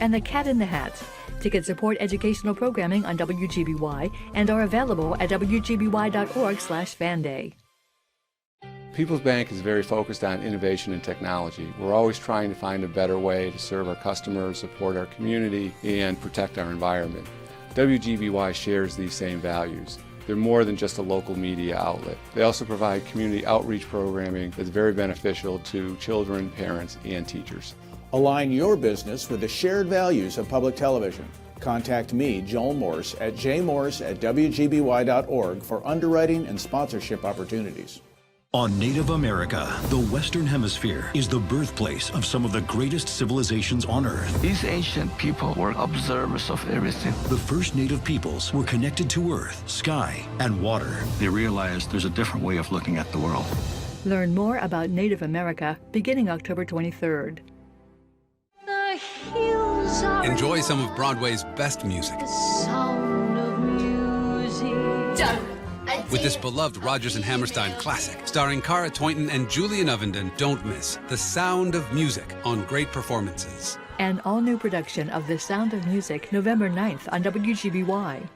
and The Cat in the Hat. Tickets support educational programming on WGBY and are available at wgby.org/fanday. People's Bank is very focused on innovation and technology. We're always trying to find a better way to serve our customers, support our community, and protect our environment. WGBY shares these same values. They're more than just a local media outlet. They also provide community outreach programming that's very beneficial to children, parents, and teachers. Align your business with the shared values of public television. Contact me, Joel Morse, at jmorse@wgby.org for underwriting and sponsorship opportunities. On Native America, the Western Hemisphere is the birthplace of some of the greatest civilizations on Earth. These ancient people were observers of everything. The first native peoples were connected to Earth, sky, and water. They realized there's a different way of looking at the world. Learn more about Native America beginning October 23rd. Enjoy some of Broadway's best music. With this beloved Rodgers and Hammerstein classic, starring Cara Toynton and Julian Ovenden, don't miss The Sound of Music on Great Performances. An all-new production of The Sound of Music, November 9th on WGBY.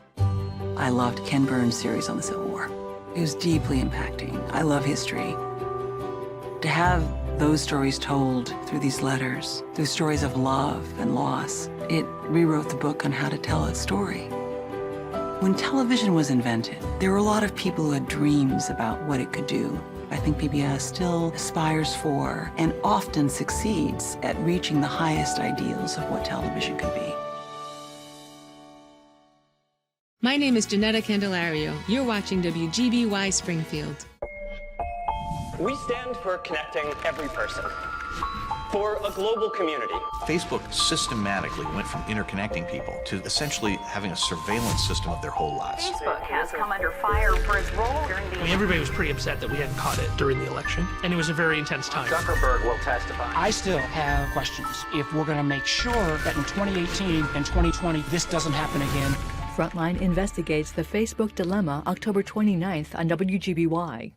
I loved Ken Burns' series on the Civil War. It was deeply impacting. I love history. To have those stories told through these letters, through stories of love and loss, it rewrote the book on how to tell a story. When television was invented, there were a lot of people who had dreams about what it could do. I think PBS still aspires for and often succeeds at reaching the highest ideals of what television could be. My name is Janetta Candelario. You're watching WGBY Springfield. We stand for connecting every person, for a global community. Facebook systematically went from interconnecting people to essentially having a surveillance system of their whole lives. Facebook has come under fire for its role during the... everybody was pretty upset that we hadn't caught it during the election, and it was a very intense time. Zuckerberg will testify. I still have questions. If we're going to make sure that in 2018 and 2020 this doesn't happen again. Frontline investigates the Facebook dilemma October 29th on WGBY.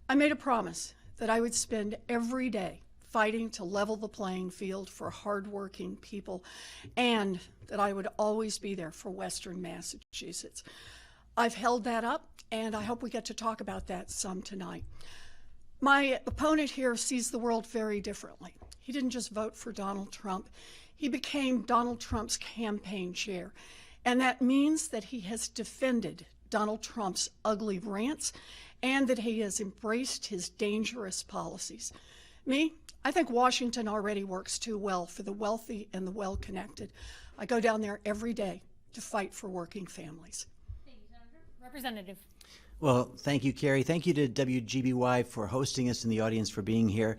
I made a promise that I would spend every day fighting to level the playing field for hardworking people, and that I would always be there for Western Massachusetts. I've held that up, and I hope we get to talk about that some tonight. My opponent here sees the world very differently. He didn't just vote for Donald Trump. He became Donald Trump's campaign chair, and that means that he has defended Donald Trump's ugly rants and that he has embraced his dangerous policies. Me, I think Washington already works too well for the wealthy and the well-connected. I go down there every day to fight for working families. Thank you, Senator. Representative. Well, thank you, Carrie. Thank you to WGBY for hosting us and the audience for being here.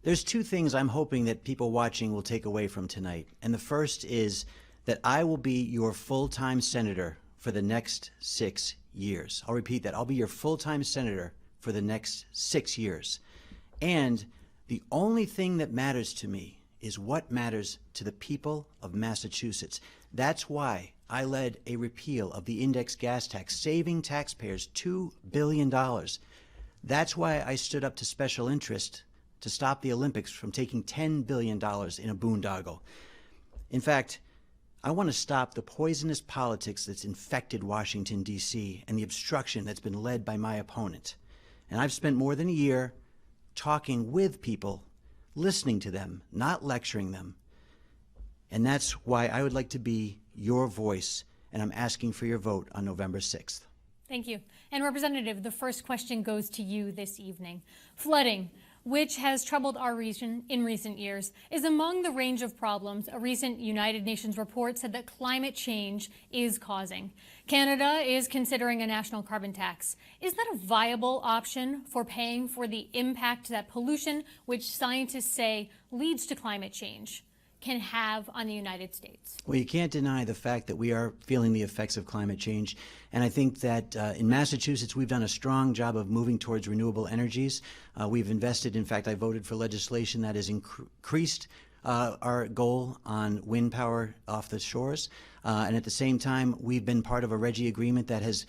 There's two things I'm hoping that people watching will take away from tonight. And the first is that I will be your full-time senator for the next 6 years. I'll repeat that. I'll be your full-time senator for the next 6 years. And the only thing that matters to me is what matters to the people of Massachusetts. That's why I led a repeal of the index gas tax, saving taxpayers $2 billion. That's why I stood up to special interest to stop the Olympics from taking $10 billion in a boondoggle. In fact, I want to stop the poisonous politics that's infected Washington, D.C., and the obstruction that's been led by my opponent. And I've spent more than a year talking with people, listening to them, not lecturing them. And that's why I would like to be your voice, and I'm asking for your vote on November 6th. Thank you. And Representative, the first question goes to you this evening. Flooding, which has troubled our region in recent years, is among the range of problems a recent United Nations report said that climate change is causing. Canada is considering a national carbon tax. Is that a viable option for paying for the impact that pollution, which scientists say leads to climate change, can have on the United States? Well, you can't deny the fact that we are feeling the effects of climate change. And I think that in Massachusetts, we've done a strong job of moving towards renewable energies. We've invested, in fact, I voted for legislation that has increased our goal on wind power off the shores. And at the same time, we've been part of a RGGI agreement that has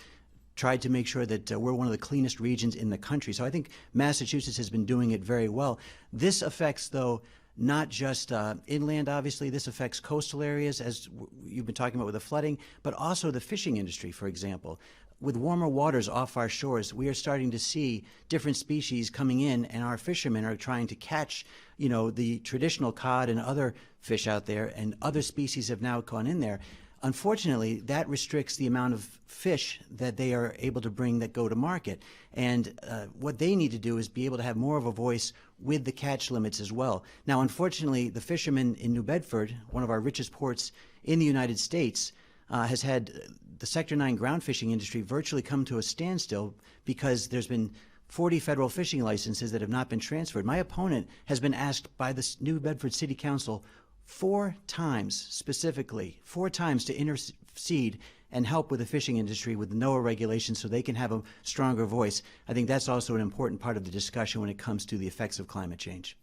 tried to make sure that we're one of the cleanest regions in the country. So I think Massachusetts has been doing it very well. This affects, though, not just inland, obviously. This affects coastal areas, as you've been talking about with the flooding, but also the fishing industry, for example. With warmer waters off our shores, we are starting to see different species coming in, and our fishermen are trying to catch, you know, the traditional cod and other fish out there, and other species have now gone in there. Unfortunately, that restricts the amount of fish that they are able to bring that go to market. And what they need to do is be able to have more of a voice with the catch limits as well. Now, unfortunately, the fishermen in New Bedford, one of our richest ports in the United States, has had the Sector 9 ground fishing industry virtually come to a standstill because there's been 40 federal fishing licenses that have not been transferred. My opponent has been asked by the New Bedford City Council 4 times, specifically, 4 times to intercede and help with the fishing industry with NOAA regulations so they can have a stronger voice. I think that's also an important part of the discussion when it comes to the effects of climate change.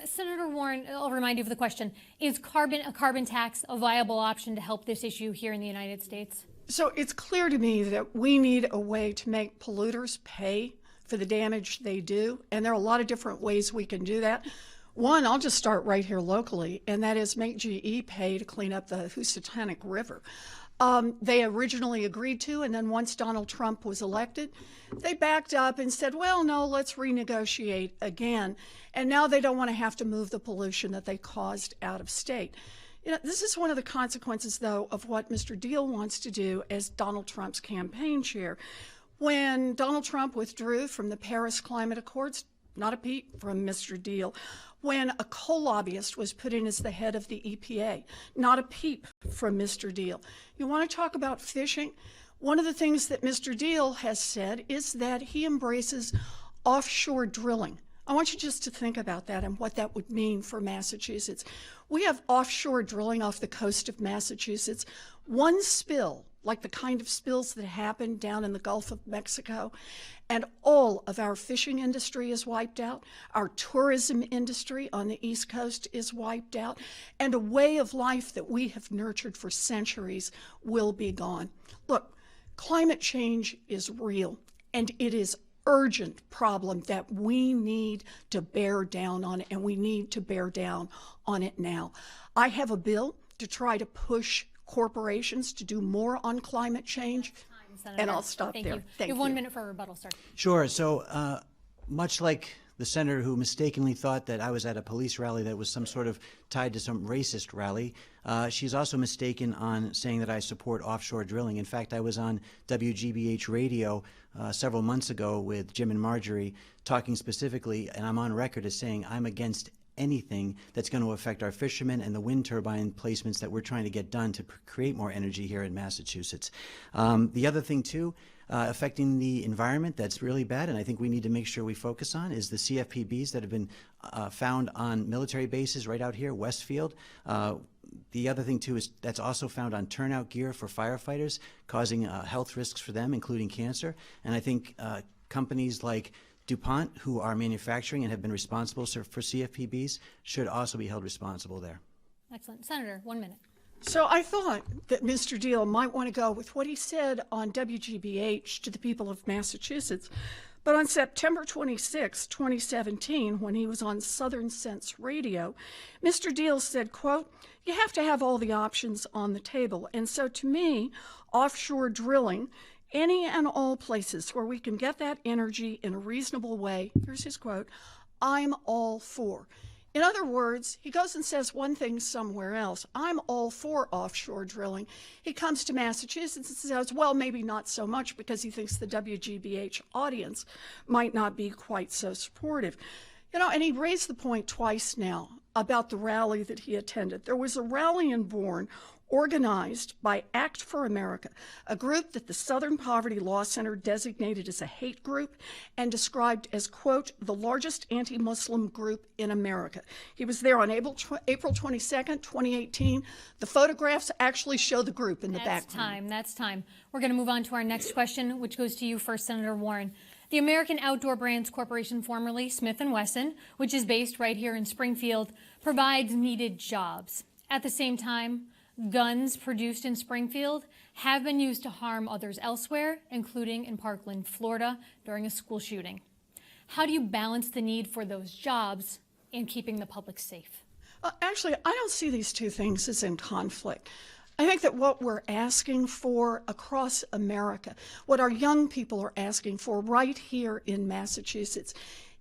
Senator Warren, I'll remind you of the question. Is a carbon tax a viable option to help this issue here in the United States? So it's clear to me that we need a way to make polluters pay for the damage they do, and there are a lot of different ways we can do that. One, I'll just start right here locally, and that is make GE pay to clean up the Housatonic River. They originally agreed to, and then once Donald Trump was elected, they backed up and said, well, no, let's renegotiate again. And now they don't want to have to move the pollution that they caused out of state. You know, this is one of the consequences, though, of what Mr. Diehl wants to do as Donald Trump's campaign chair. When Donald Trump withdrew from the Paris Climate Accords, not a peep from Mr. Diehl. When a coal lobbyist was put in as the head of the EPA, not a peep from Mr. Diehl. You want to talk about fishing? One of the things that Mr. Diehl has said is that he embraces offshore drilling. I want you just to think about that and what that would mean for Massachusetts. We have offshore drilling off the coast of Massachusetts. One spill, like the kind of spills that happened down in the Gulf of Mexico, and all of our fishing industry is wiped out. Our tourism industry on the East Coast is wiped out, and a way of life that we have nurtured for centuries will be gone. Look, climate change is real, and it is urgent problem that we need to bear down on, and we need to bear down on it now. I have a bill to try to push corporations to do more on climate change. Senator. And I'll stop Thank there. You. Thank you have you. 1 minute for a rebuttal, sir. Sure. So much like the senator who mistakenly thought that I was at a police rally that was some sort of tied to some racist rally, she's also mistaken on saying that I support offshore drilling. In fact, I was on WGBH radio several months ago with Jim and Marjorie talking specifically, and I'm on record as saying I'm against anything that's going to affect our fishermen and the wind turbine placements that we're trying to get done to create more energy here in Massachusetts. The other thing, too, affecting the environment that's really bad, and I think we need to make sure we focus on, is the CFPBs that have been found on military bases right out here, Westfield. The other thing, too, is that's also found on turnout gear for firefighters, causing health risks for them, including cancer. And I think companies like DuPont, who are manufacturing and have been responsible for CFPBs, should also be held responsible there. Excellent. Senator, 1 minute. So I thought that Mr. Diehl might want to go with what he said on WGBH to the people of Massachusetts. But on September 26, 2017, when he was on Southern Sense Radio, Mr. Diehl said, quote, "You have to have all the options on the table. And so to me, offshore drilling, any and all places where we can get that energy in a reasonable way," here's his quote, "I'm all for." In other words, he goes and says one thing somewhere else. I'm all for offshore drilling. He comes to Massachusetts and says, well, maybe not so much, because he thinks the WGBH audience might not be quite so supportive. You know, and he raised the point twice now about the rally that he attended. There was a rally in Bourne organized by Act for America, a group that the Southern Poverty Law Center designated as a hate group and described as, quote, the largest anti-Muslim group in America. He was there on April 22nd, 2018. The photographs actually show the group in the background. That's time. We're going to move on to our next question, which goes to you first, Senator Warren. The American Outdoor Brands Corporation, formerly Smith & Wesson, which is based right here in Springfield, provides needed jobs. At the same time, guns produced in Springfield have been used to harm others elsewhere, including in Parkland, Florida, during a school shooting. How do you balance the need for those jobs and keeping the public safe? Actually, I don't see these two things as in conflict. I think that what we're asking for across America, what our young people are asking for right here in Massachusetts,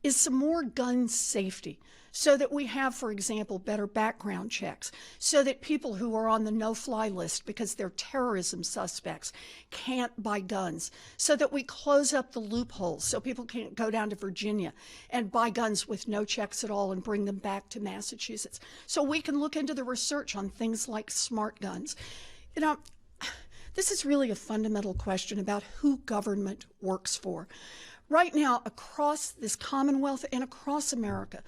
is some more gun safety, so that we have, for example, better background checks, so that people who are on the no-fly list because they're terrorism suspects can't buy guns, so that we close up the loopholes so people can't go down to Virginia and buy guns with no checks at all and bring them back to Massachusetts. So we can look into the research on things like smart guns. You know, this is really a fundamental question about who government works for. Right now, across this Commonwealth and across America,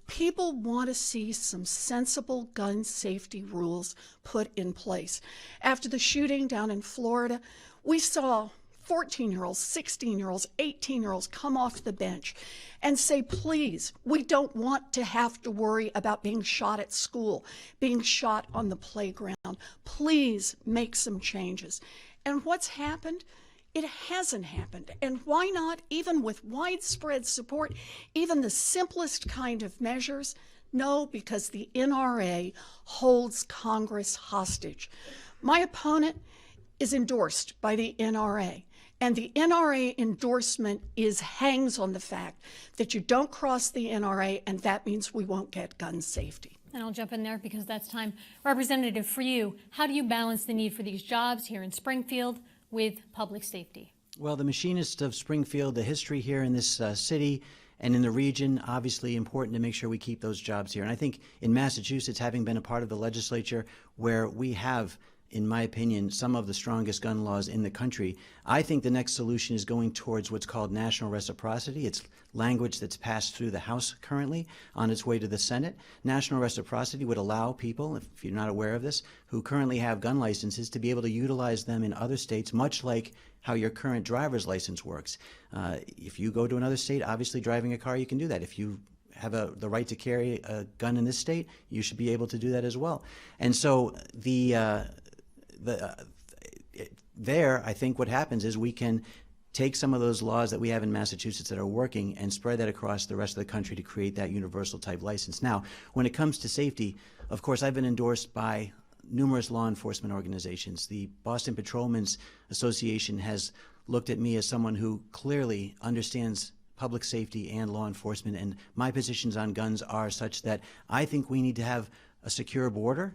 people want to see some sensible gun safety rules put in place. After the shooting down in Florida, we saw 14-year-olds, 16-year-olds, 18-year-olds come off the bench and say, please, we don't want to have to worry about being shot at school, being shot on the playground. Please make some changes. And what's happened? It hasn't happened. And why not, even with widespread support, even the simplest kind of measures? No, because the NRA holds Congress hostage. My opponent is endorsed by the NRA. And the NRA endorsement hangs on the fact that you don't cross the NRA, and that means we won't get gun safety. And I'll jump in there because that's time. Representative, for you, how do you balance the need for these jobs here in Springfield with public safety? Well, the machinist of Springfield, the history here in this city and in the region, obviously important to make sure we keep those jobs here. And I think in Massachusetts, having been a part of the legislature where we have, in my opinion, some of the strongest gun laws in the country, I think the next solution is going towards what's called national reciprocity. It's language that's passed through the House currently on its way to the Senate. National reciprocity would allow people, if you're not aware of this, who currently have gun licenses to be able to utilize them in other states, much like how your current driver's license works. If you go to another state, obviously driving a car, you can do that. If you have the right to carry a gun in this state, you should be able to do that as well. And so there, I think what happens is we can take some of those laws that we have in Massachusetts that are working and spread that across the rest of the country to create that universal type license. Now, when it comes to safety, of course, I've been endorsed by numerous law enforcement organizations. The Boston Patrolmen's Association has looked at me as someone who clearly understands public safety and law enforcement, and my positions on guns are such that I think we need to have a secure border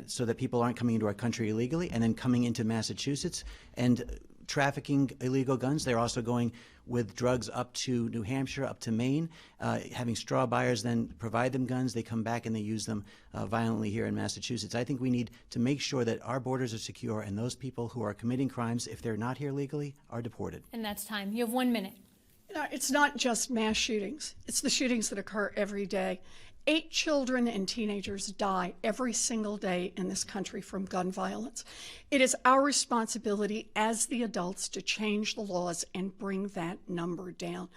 so that people aren't coming into our country illegally and then coming into Massachusetts and trafficking illegal guns. They're also going with drugs up to New Hampshire, up to Maine, having straw buyers then provide them guns. They come back and they use them violently here in Massachusetts. I think we need to make sure that our borders are secure and those people who are committing crimes, if they're not here legally, are deported. And that's time. You have 1 minute. You know, it's not just mass shootings. It's the shootings that occur every day. 8 children and teenagers die every single day in this country from gun violence. It is our responsibility as the adults to change the laws and bring that number down.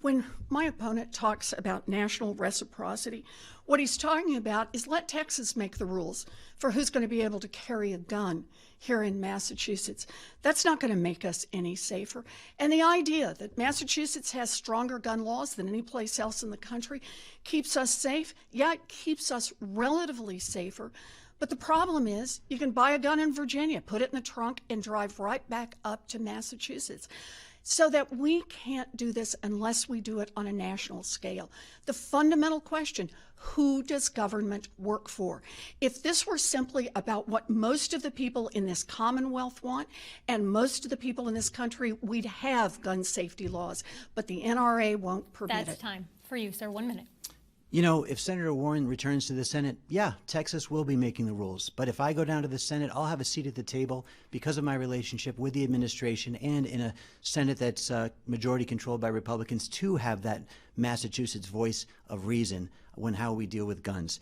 When my opponent talks about national reciprocity, what he's talking about is let Texas make the rules for who's going to be able to carry a gun here in Massachusetts. That's not going to make us any safer. And the idea that Massachusetts has stronger gun laws than any place else in the country keeps us safe. Yeah, it keeps us relatively safer. But the problem is you can buy a gun in Virginia, put it in the trunk, and drive right back up to Massachusetts. So that we can't do this unless we do it on a national scale. The fundamental question, who does government work for? If this were simply about what most of the people in this Commonwealth want, and most of the people in this country, we'd have gun safety laws, but the NRA won't permit it. That's time for you, sir. 1 minute. You know, if Senator Warren returns to the Senate, yeah, Texas will be making the rules. But if I go down to the Senate, I'll have a seat at the table because of my relationship with the administration and in a Senate that's majority controlled by Republicans to have that Massachusetts voice of reason when how we deal with guns.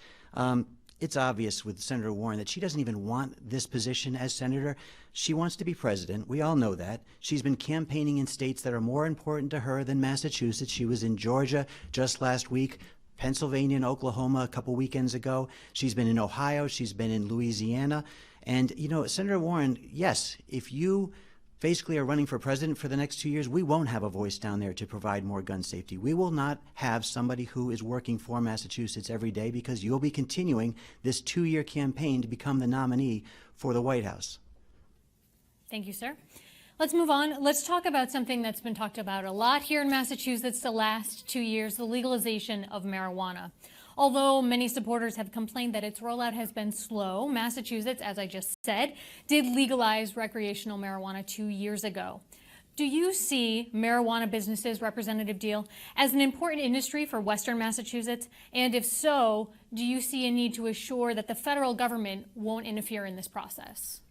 It's obvious with Senator Warren that she doesn't even want this position as senator. She wants to be president. We all know that. She's been campaigning in states that are more important to her than Massachusetts. She was in Georgia just last week, Pennsylvania and Oklahoma a couple weekends ago. She's been in Ohio. She's been in Louisiana. And, you know, Senator Warren, yes, if you basically are running for president for the next 2 years, we won't have a voice down there to provide more gun safety. We will not have somebody who is working for Massachusetts every day because you'll be continuing this 2-year campaign to become the nominee for the White House. Thank you, sir. Let's move on. Let's talk about something that's been talked about a lot here in Massachusetts the last 2 years, the legalization of marijuana. Although many supporters have complained that its rollout has been slow, Massachusetts, as I just said, did legalize recreational marijuana 2 years ago. Do you see marijuana businesses, Representative Diehl, as an important industry for Western Massachusetts? And if so, do you see a need to assure that the federal government won't interfere in this process?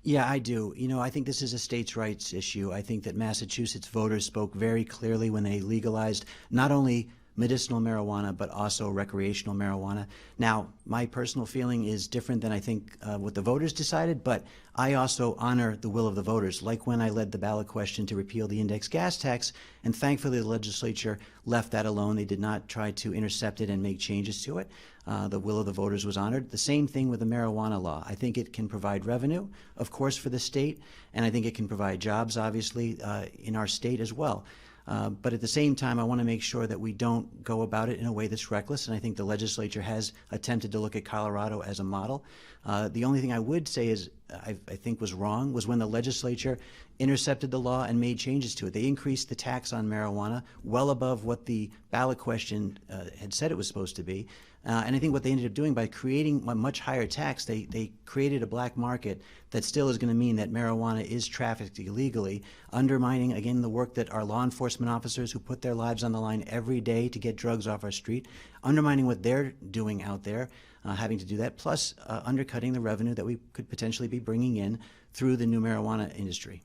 Yeah, I do. You know, I think this is a states' rights issue. I think that Massachusetts voters spoke very clearly when they legalized not only medicinal marijuana, but also recreational marijuana. Now, my personal feeling is different than I think what the voters decided, but I also honor the will of the voters, like when I led the ballot question to repeal the index gas tax, and thankfully the legislature left that alone. They did not try to intercept it and make changes to it. The will of the voters was honored. The same thing with the marijuana law. I think it can provide revenue, of course, for the state, and I think it can provide jobs, obviously, in our state as well. But at the same time, I want to make sure that we don't go about it in a way that's reckless, and I think the legislature has attempted to look at Colorado as a model. The only thing I would say is I think was wrong was when the legislature intercepted the law and made changes to it. They increased the tax on marijuana well above what the ballot question had said it was supposed to be. And I think what they ended up doing by creating a much higher tax, they created a black market that still is going to mean that marijuana is trafficked illegally, undermining, again, the work that our law enforcement officers who put their lives on the line every day to get drugs off our street, undermining what they're doing out there, having to do that, plus undercutting the revenue that we could potentially be bringing in through the new marijuana industry.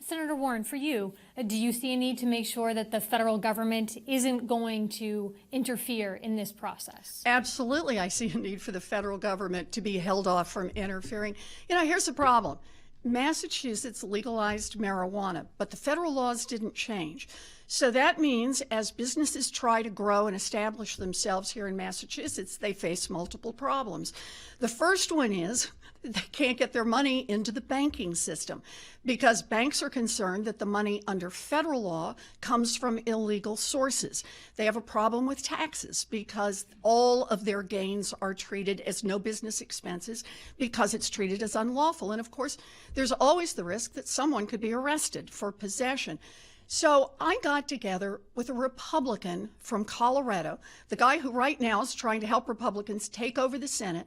Senator Warren, for you, do you see a need to make sure that the federal government isn't going to interfere in this process? Absolutely, I see a need for the federal government to be held off from interfering. You know, here's the problem. Massachusetts legalized marijuana, but the federal laws didn't change. So that means as businesses try to grow and establish themselves here in Massachusetts, they face multiple problems. The first one is they can't get their money into the banking system because banks are concerned that the money under federal law comes from illegal sources. They have a problem with taxes because all of their gains are treated as no business expenses because it's treated as unlawful. And of course, there's always the risk that someone could be arrested for possession. So I got together with a Republican from Colorado, the guy who right now is trying to help Republicans take over the Senate.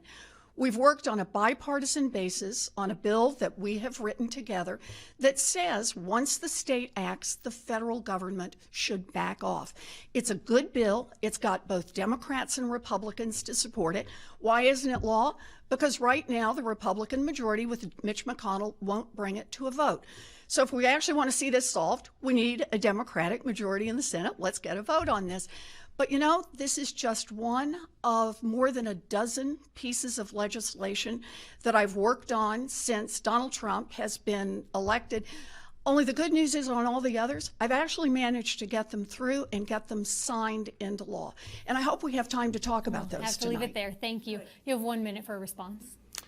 We've worked on a bipartisan basis on a bill that we have written together that says once the state acts, the federal government should back off. It's a good bill. It's got both Democrats and Republicans to support it. Why isn't it law? Because right now the Republican majority with Mitch McConnell won't bring it to a vote. So if we actually want to see this solved, we need a Democratic majority in the Senate. Let's get a vote on this. But you know, this is just one of more than a dozen pieces of legislation that I've worked on since Donald Trump has been elected. Only the good news is on all the others, I've actually managed to get them through and get them signed into law. And I hope we have time to talk about those I have to tonight. leave it there. Thank you. You have 1 minute for a response.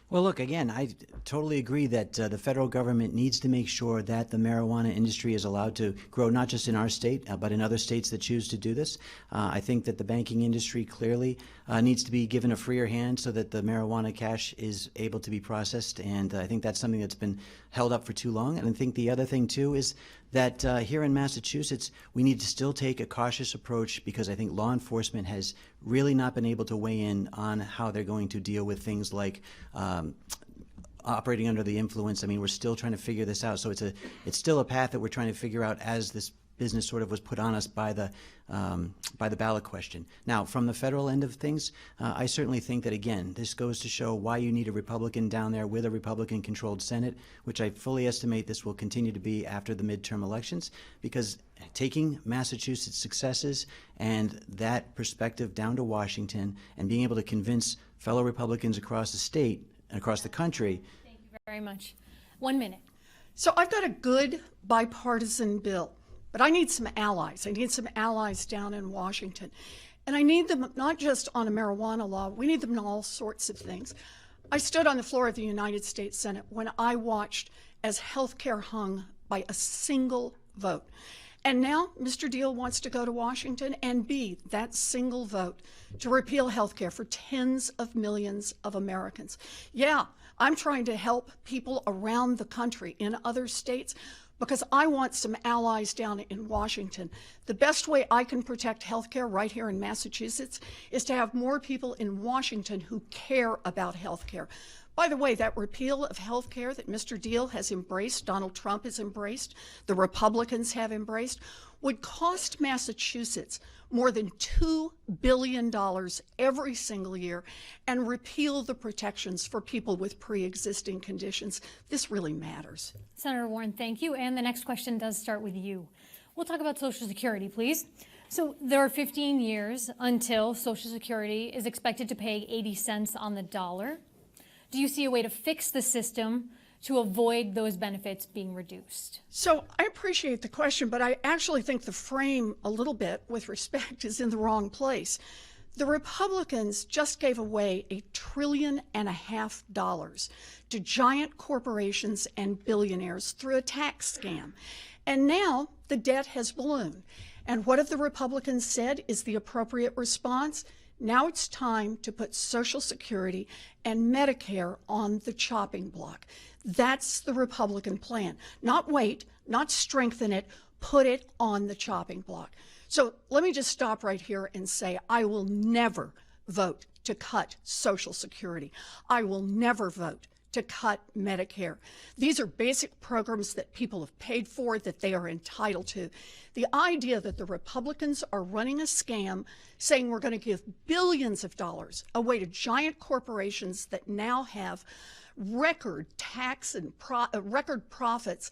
Well, look, again, I totally agree that the federal government needs to make sure that the marijuana industry is allowed to grow, not just in our state, but in other states that choose to do this. I think that the banking industry clearly needs to be given a freer hand so that the marijuana cash is able to be processed, and I think that's something that's been held up for too long. And I think the other thing, too, is that here in Massachusetts, we need to still take a cautious approach because I think law enforcement has really not been able to weigh in on how they're going to deal with things like operating under the influence. I mean, we're still trying to figure this out. So it's still a path that we're trying to figure out as this business sort of was put on us by the ballot question. Now, from the federal end of things, I certainly think that, again, this goes to show why you need a Republican down there with a Republican-controlled Senate, which I fully estimate this will continue to be after the midterm elections, because taking Massachusetts' successes and that perspective down to Washington and being able to convince fellow Republicans across the state and across the country. Thank you very much. 1 minute. So I've got a good bipartisan bill, but I need some allies. I need some allies down in Washington. And I need them not just on a marijuana law, we need them in all sorts of things. I stood on the floor of the United States Senate when I watched as health care hung by a single vote. And now Mr. Diehl wants to go to Washington and be that single vote to repeal health care for tens of millions of Americans. Yeah, I'm trying to help people around the country in other states because I want some allies down in Washington. The best way I can protect health care right here in Massachusetts is to have more people in Washington who care about health care. By the way, that repeal of health care that Mr. Diehl has embraced, Donald Trump has embraced, the Republicans have embraced, would cost Massachusetts more than $2 billion every single year and repeal the protections for people with pre-existing conditions. This really matters. Senator Warren, thank you. And the next question does start with you. We'll talk about Social Security, please. So there are 15 years until Social Security is expected to pay 80 cents on the dollar. Do you see a way to fix the system to avoid those benefits being reduced? So I appreciate the question, but I actually think the frame a little bit with respect is in the wrong place. The Republicans just gave away $1.5 trillion to giant corporations and billionaires through a tax scam. And now the debt has ballooned. And what have the Republicans said is the appropriate response? Now it's time to put Social Security and Medicare on the chopping block. That's the Republican plan. Not wait, not strengthen it, put it on the chopping block. So let me just stop right here and say I will never vote to cut Social Security. I will never vote to cut Medicare. These are basic programs that people have paid for, that they are entitled to. The idea that the Republicans are running a scam saying we're going to give billions of dollars away to giant corporations that now have record tax and record profits,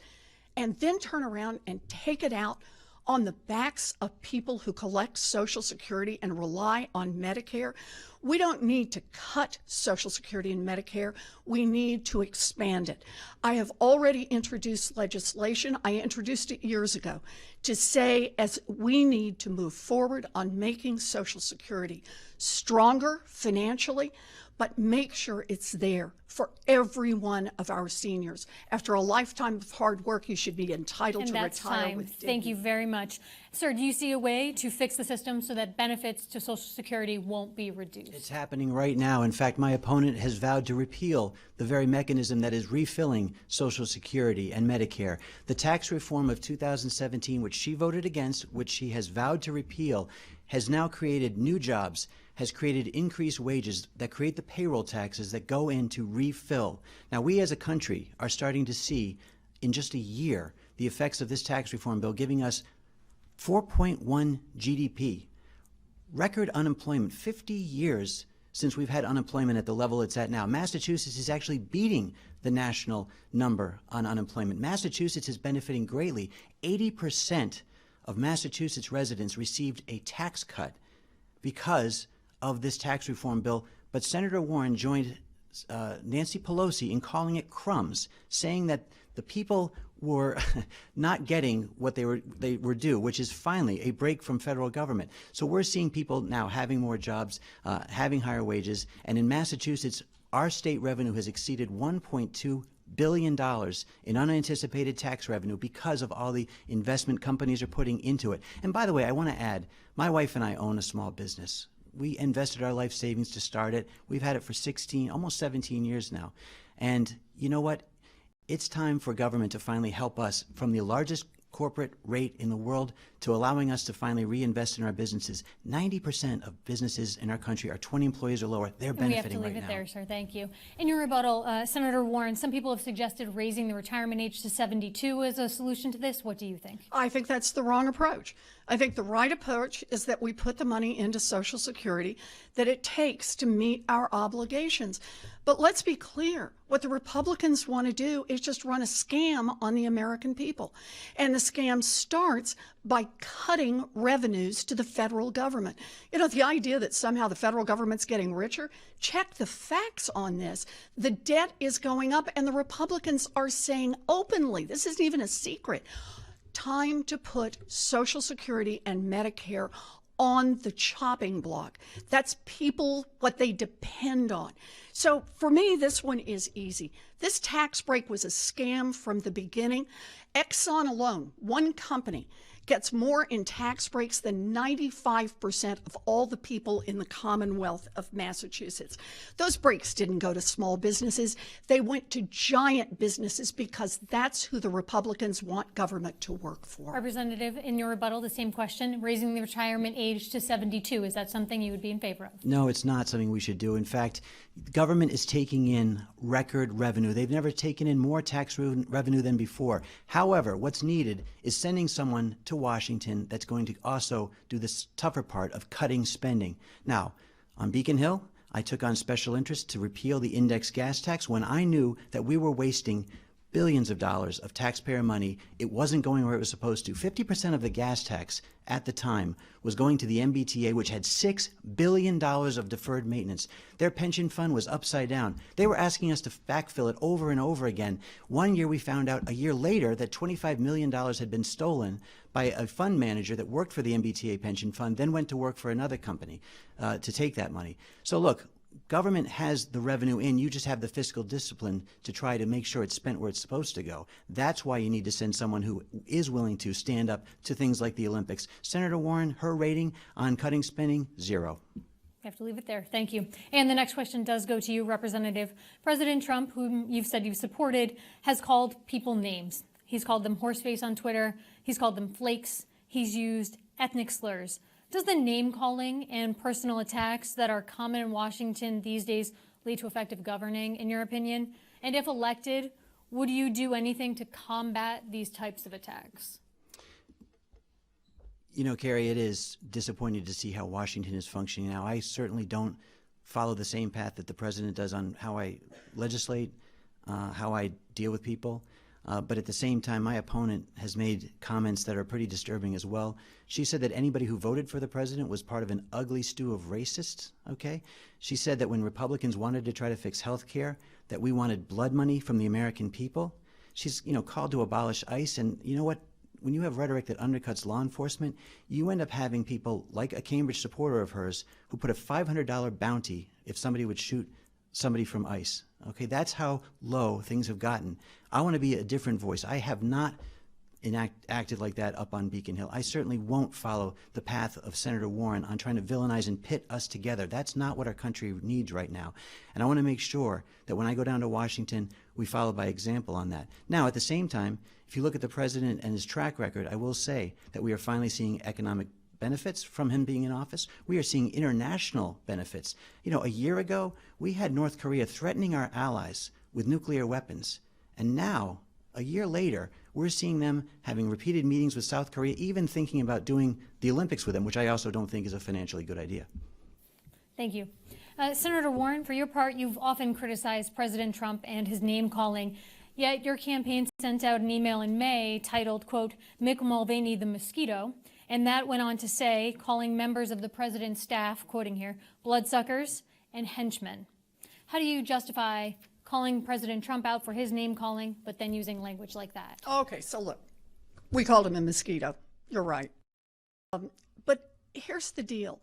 and then turn around and take it out on the backs of people who collect Social Security and rely on Medicare. We don't need to cut Social Security and Medicare. We need to expand it. I have already introduced legislation. I introduced it years ago to say as we need to move forward on making Social Security stronger financially, but make sure it's there for every one of our seniors. After a lifetime of hard work, you should be entitled to retire with dignity. Thank you very much. Sir, do you see a way to fix the system so that benefits to Social Security won't be reduced? It's happening right now. In fact, my opponent has vowed to repeal the very mechanism that is refilling Social Security and Medicare. The tax reform of 2017, which she voted against, which she has vowed to repeal, has now created new jobs, has created increased wages that create the payroll taxes that go in to refill. Now, we as a country are starting to see in just a year the effects of this tax reform bill giving us 4.1 GDP, record unemployment, 50 years since we've had unemployment at the level it's at now. Massachusetts is actually beating the national number on unemployment. Massachusetts is benefiting greatly. 80% of Massachusetts residents received a tax cut because of this tax reform bill, but Senator Warren joined Nancy Pelosi in calling it crumbs, saying that the people were not getting what they were due, which is finally a break from federal government. So we're seeing people now having more jobs, having higher wages, and in Massachusetts, our state revenue has exceeded $1.2 billion in unanticipated tax revenue because of all the investment companies are putting into it. And by the way, I want to add, my wife and I own a small business. We invested our life savings to start it. We've had it for 16, almost 17 years now. And you know what? It's time for government to finally help us from the largest corporate rate in the world to allowing us to finally reinvest in our businesses. 90% of businesses in our country are 20 employees or lower. They're benefiting right now. We have to leave it there, sir. Thank you. In your rebuttal, Senator Warren, some people have suggested raising the retirement age to 72 as a solution to this. What do you think? I think that's the wrong approach. I think the right approach is that we put the money into Social Security that it takes to meet our obligations. But let's be clear, what the Republicans want to do is just run a scam on the American people. And the scam starts by cutting revenues to the federal government. You know, the idea that somehow the federal government's getting richer, check the facts on this. The debt is going up, and the Republicans are saying openly, this isn't even a secret, time to put Social Security and Medicare on the chopping block. That's people, what they depend on. So for me, this one is easy. This tax break was a scam from the beginning. Exxon alone, one company, gets more in tax breaks than 95% of all the people in the Commonwealth of Massachusetts. Those breaks didn't go to small businesses. They went to giant businesses because that's who the Republicans want government to work for. Representative, in your rebuttal, the same question, raising the retirement age to 72. Is that something you would be in favor of? No, it's not something we should do. In fact, government is taking in record revenue. They've never taken in more tax revenue than before. However, what's needed is sending someone to Washington that's going to also do this tougher part of cutting spending. Now, on Beacon Hill, I took on special interest to repeal the index gas tax when I knew that we were wasting billions of dollars of taxpayer money. It wasn't going where it was supposed to. 50% of the gas tax at the time was going to the MBTA, which had $6 billion of deferred maintenance. Their pension fund was upside down. They were asking us to backfill it over and over again. One year we found out, a year later, that $25 million had been stolen by a fund manager that worked for the MBTA pension fund, then went to work for another company to take that money. So look, government has the revenue in. You just have the fiscal discipline to try to make sure it's spent where it's supposed to go. That's why you need to send someone who is willing to stand up to things like the Olympics. Senator Warren, her rating on cutting spending, 0. We have to leave it there. Thank you. And the next question does go to you, Representative. President Trump, whom you've said you've supported, has called people names. He's called them horseface on Twitter. He's called them flakes. He's used ethnic slurs. Does the name-calling and personal attacks that are common in Washington these days lead to effective governing, in your opinion? And if elected, would you do anything to combat these types of attacks? You know, Carrie, it is disappointing to see how Washington is functioning now. I certainly don't follow the same path that the president does on how I legislate, how I deal with people. But at the same time, my opponent has made comments that are pretty disturbing as well. She said that anybody who voted for the president was part of an ugly stew of racists, okay? She said that when Republicans wanted to try to fix health care, that we wanted blood money from the American people. She's, called to abolish ICE, and you know what? When you have rhetoric that undercuts law enforcement, you end up having people like a Cambridge supporter of hers who put a $500 bounty if somebody would shoot somebody from ICE. Okay, that's how low things have gotten. I want to be a different voice. I have not acted like that up on Beacon Hill. I certainly won't follow the path of Senator Warren on trying to villainize and pit us together. That's not what our country needs right now. And I want to make sure that when I go down to Washington, we follow by example on that. Now, at the same time, if you look at the president and his track record, I will say that we are finally seeing economic benefits from him being in office. We are seeing international benefits. A year ago, we had North Korea threatening our allies with nuclear weapons. And now, a year later, we're seeing them having repeated meetings with South Korea, even thinking about doing the Olympics with them, which I also don't think is a financially good idea. Thank you. Senator Warren, for your part, you've often criticized President Trump and his name-calling. Yet your campaign sent out an email in May titled, quote, Mick Mulvaney the Mosquito. And that went on to say, calling members of the president's staff, quoting here, bloodsuckers and henchmen. How do you justify calling President Trump out for his name calling, but then using language like that. Okay, so look, we called him a mosquito. You're right. But here's the deal.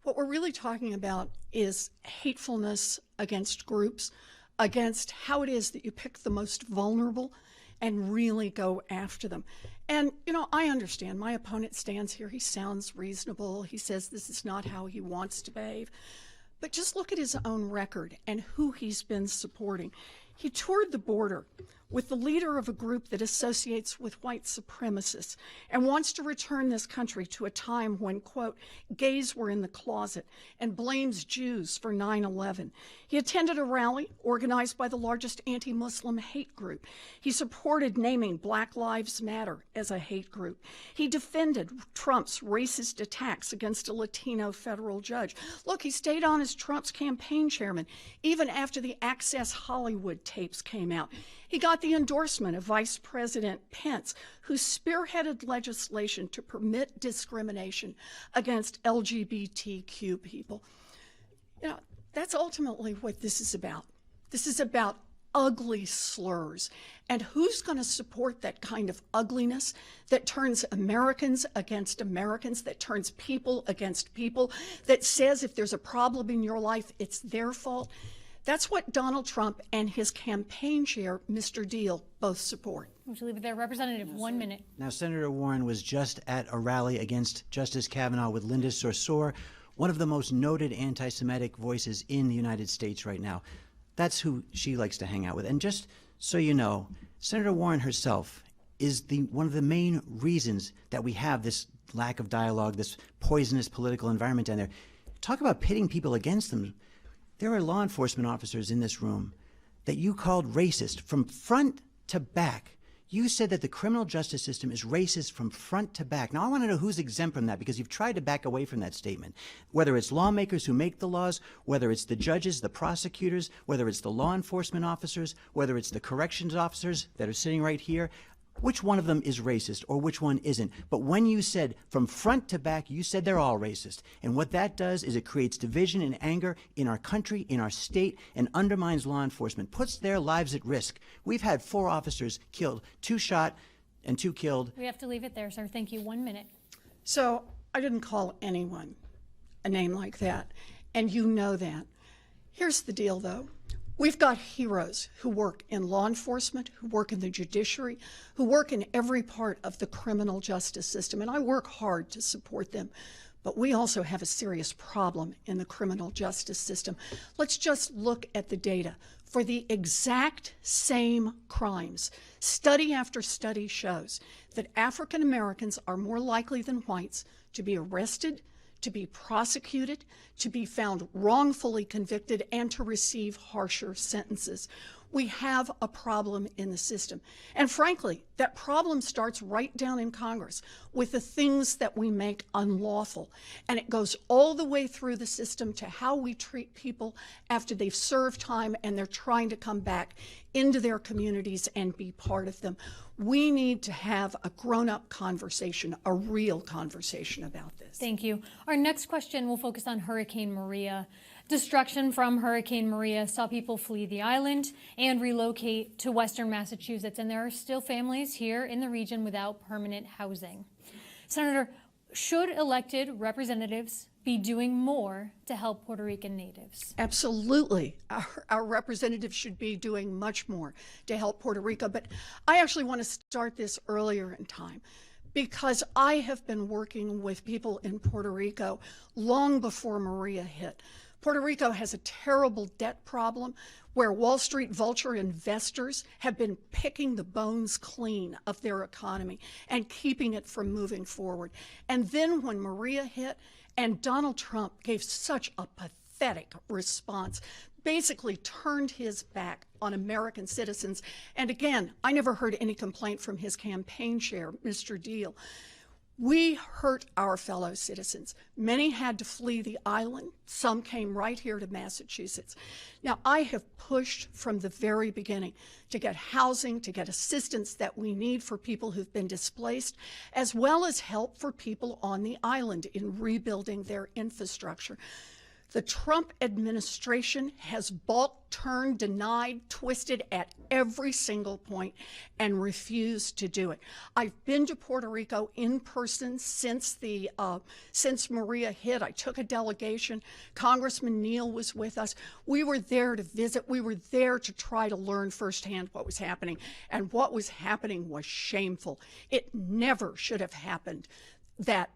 What we're really talking about is hatefulness against groups, against how it is that you pick the most vulnerable and really go after them. And, you know, I understand. My opponent stands here. He sounds reasonable. He says this is not how he wants to behave. But just look at his own record and who he's been supporting. He toured the border with the leader of a group that associates with white supremacists and wants to return this country to a time when, quote, gays were in the closet, and blames Jews for 9/11. He attended a rally organized by the largest anti-Muslim hate group. He supported naming Black Lives Matter as a hate group. He defended Trump's racist attacks against a Latino federal judge. Look, he stayed on as Trump's campaign chairman even after the Access Hollywood tapes came out. He got the endorsement of Vice President Pence, who spearheaded legislation to permit discrimination against LGBTQ people. You know, that's ultimately what this is about. This is about ugly slurs. And who's going to support that kind of ugliness that turns Americans against Americans, that turns people against people, that says if there's a problem in your life, it's their fault? That's what Donald Trump and his campaign chair, Mr. Diehl, both support. We should leave it there. Representative, 1 minute. Now, Senator Warren was just at a rally against Justice Kavanaugh with Linda Sarsour, one of the most noted anti-Semitic voices in the United States right now. That's who she likes to hang out with. And just so you know, Senator Warren herself is one of the main reasons that we have this lack of dialogue, this poisonous political environment down there. Talk about pitting people against them. There are law enforcement officers in this room that you called racist from front to back. You said that the criminal justice system is racist from front to back. Now, I want to know who's exempt from that, because you've tried to back away from that statement. Whether it's lawmakers who make the laws, whether it's the judges, the prosecutors, whether it's the law enforcement officers, whether it's the corrections officers that are sitting right here, which one of them is racist or which one isn't? But when you said from front to back, you said they're all racist. And what that does is it creates division and anger in our country, in our state, and undermines law enforcement, puts their lives at risk. We've had 4 officers killed, 2 shot and 2 killed. We have to leave it there, sir. Thank you. 1 minute. So I didn't call anyone a name like that, and you know that. Here's the deal, though. We've got heroes who work in law enforcement, who work in the judiciary, who work in every part of the criminal justice system, and I work hard to support them. But we also have a serious problem in the criminal justice system. Let's just look at the data. For the exact same crimes, study after study shows that African Americans are more likely than whites to be arrested, to be prosecuted, to be found wrongfully convicted, and to receive harsher sentences. We have a problem in the system. And frankly, that problem starts right down in Congress with the things that we make unlawful. And it goes all the way through the system to how we treat people after they've served time and they're trying to come back into their communities and be part of them. We need to have a grown-up conversation, a real conversation about this. Thank you. Our next question will focus on Hurricane Maria. Destruction from Hurricane Maria saw people flee the island and relocate to Western Massachusetts, and there are still families here in the region without permanent housing. Senator, should elected representatives be doing more to help Puerto Rican natives? Absolutely. Our representatives should be doing much more to help Puerto Rico. But I actually want to start this earlier in time, because I have been working with people in Puerto Rico long before Maria hit. Puerto Rico has a terrible debt problem where Wall Street vulture investors have been picking the bones clean of their economy and keeping it from moving forward. And then when Maria hit, and Donald Trump gave such a pathetic response, basically turned his back on American citizens. And again, I never heard any complaint from his campaign chair, Mr. Diehl. We hurt our fellow citizens. Many had to flee the island. Some came right here to Massachusetts. Now, I have pushed from the very beginning to get housing, to get assistance that we need for people who've been displaced, as well as help for people on the island in rebuilding their infrastructure. The Trump administration has balked, turned, denied, twisted at every single point and refused to do it. I've been to Puerto Rico in person since Maria hit. I took a delegation. Congressman Neal was with us. We were there to visit. We were there to try to learn firsthand what was happening. And what was happening was shameful. It never should have happened that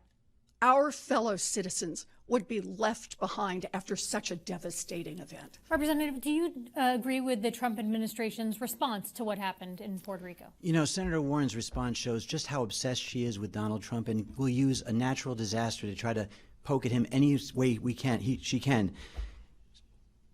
our fellow citizens would be left behind after such a devastating event. Representative, do you agree with the Trump administration's response to what happened in Puerto Rico? You know, Senator Warren's response shows just how obsessed she is with Donald Trump and will use a natural disaster to try to poke at him any way she can.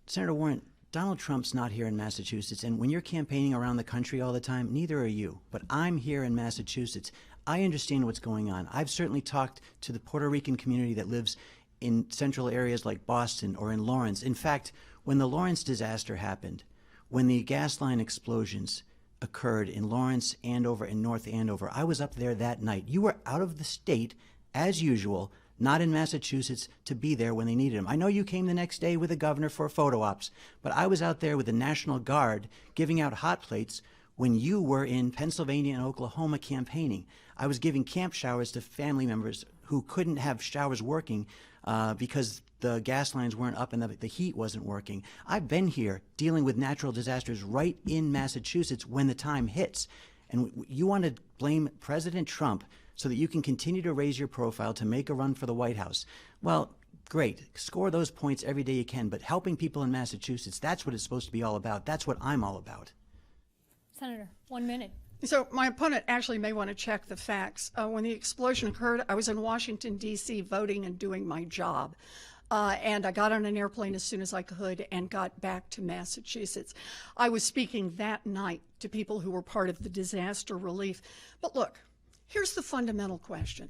Senator Warren, Donald Trump's not here in Massachusetts, and when you're campaigning around the country all the time, neither are you. But I'm here in Massachusetts. I understand what's going on. I've certainly talked to the Puerto Rican community that lives in central areas like Boston or in Lawrence. In fact, when the Lawrence disaster happened, when the gas line explosions occurred in Lawrence, Andover, and North Andover, I was up there that night. You were out of the state, as usual, not in Massachusetts, to be there when they needed him. I know you came the next day with the governor for photo ops, but I was out there with the National Guard giving out hot plates when you were in Pennsylvania and Oklahoma campaigning. I was giving camp showers to family members who couldn't have showers working because the gas lines weren't up and the heat wasn't working. I've been here dealing with natural disasters right in Massachusetts when the time hits. And you want to blame President Trump so that you can continue to raise your profile to make a run for the White House. Well, great. Score those points every day you can. But helping people in Massachusetts, that's what it's supposed to be all about. That's what I'm all about. Senator, 1 minute. So my opponent actually may want to check the facts. When the explosion occurred, I was in Washington, D.C. voting and doing my job. And I got on an airplane as soon as I could and got back to Massachusetts. I was speaking that night to people who were part of the disaster relief. But look, here's the fundamental question.